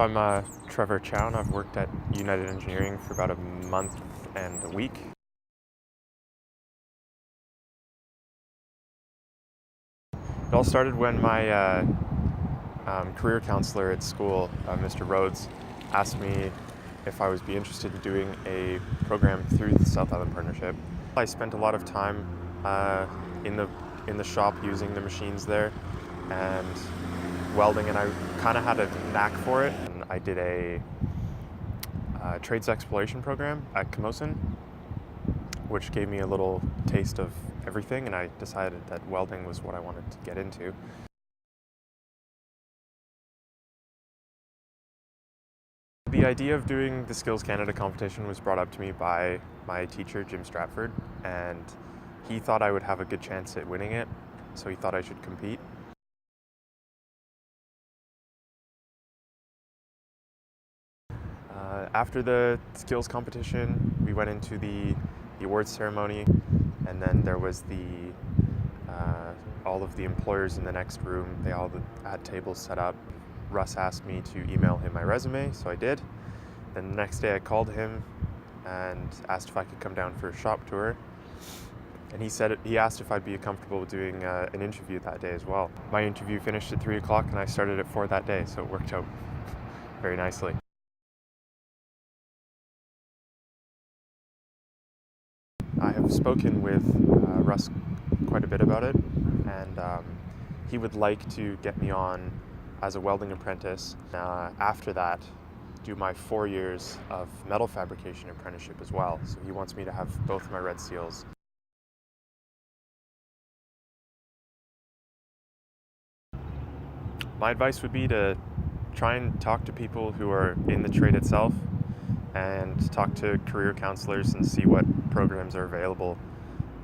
I'm Trevor Chown. I've worked at United Engineering for about a month and a week. It all started when my career counselor at school, Mr. Rhodes, asked me if I would be interested in doing a program through the South Island Partnership. I spent a lot of time in the shop using the machines there and welding, and I kind of had a knack for it. And I did a trades exploration program at Camosun, which gave me a little taste of everything, and I decided that welding was what I wanted to get into. The idea of doing the Skills Canada competition was brought up to me by my teacher, Jim Stratford, and he thought I would have a good chance at winning it, so he thought I should compete. After the skills competition, we went into the awards ceremony, and then there was all of the employers in the next room. They all had tables set up. Russ asked me to email him my resume, so I did. Then the next day I called him and asked if I could come down for a shop tour. And he asked if I'd be comfortable doing an interview that day as well. My interview finished at 3 o'clock and I started at 4 that day, so it worked out very nicely. I have spoken with Russ quite a bit about it, and he would like to get me on as a welding apprentice. After that, do my 4 years of metal fabrication apprenticeship as well. So he wants me to have both my red seals. My advice would be to try and talk to people who are in the trade itself and talk to career counselors and see what programs are available